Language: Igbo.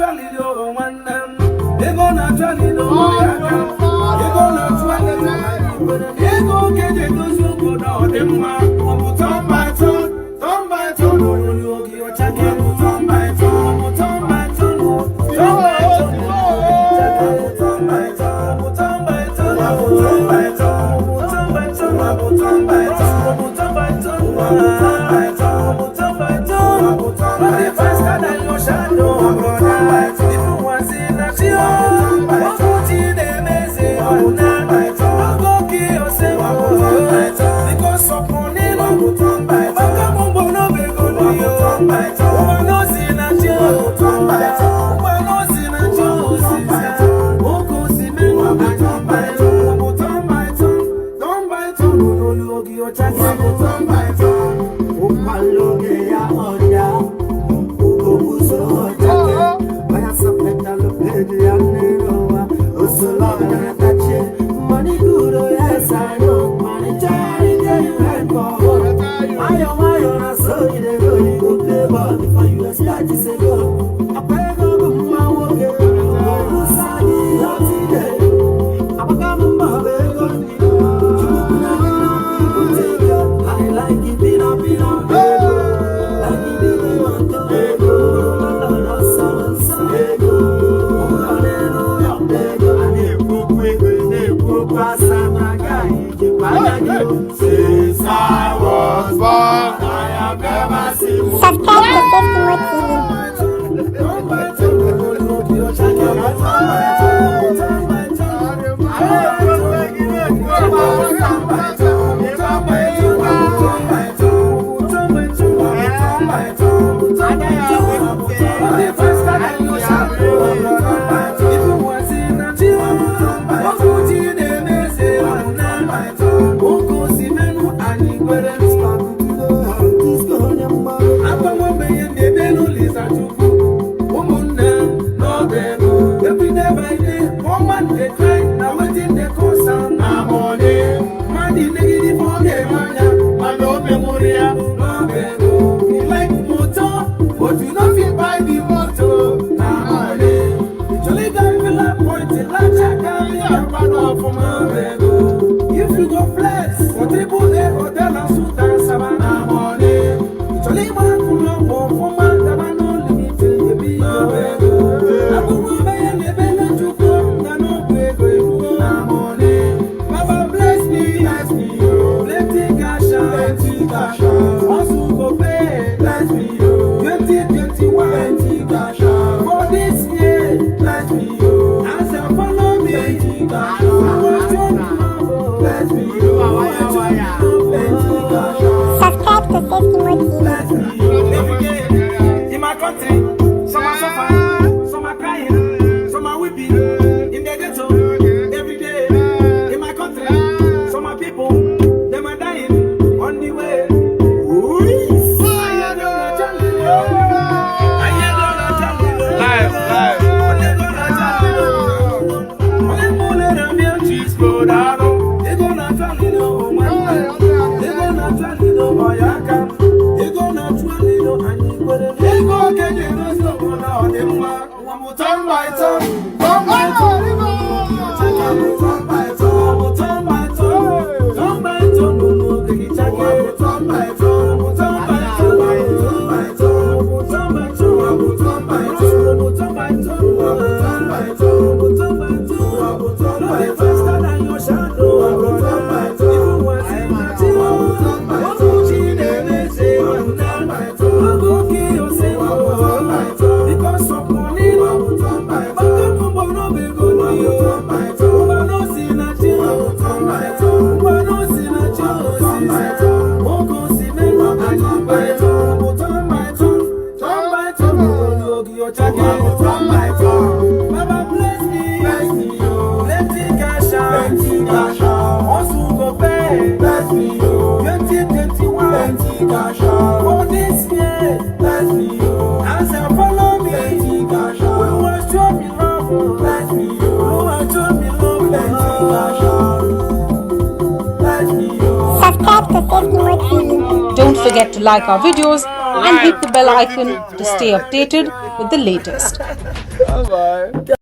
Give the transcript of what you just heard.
Chalino, one them. They gonna Chalino, they gonna Chalino. They go get it to go down. Them man, turn by turn, you give your jacket, turn by turn, turn by turn, turn by turn, turn by turn, turn by turn, turn by turn, turn by turn, turn by turn. Don't forget to like our videos and hit the bell icon to stay updated with the latest. Bye bye.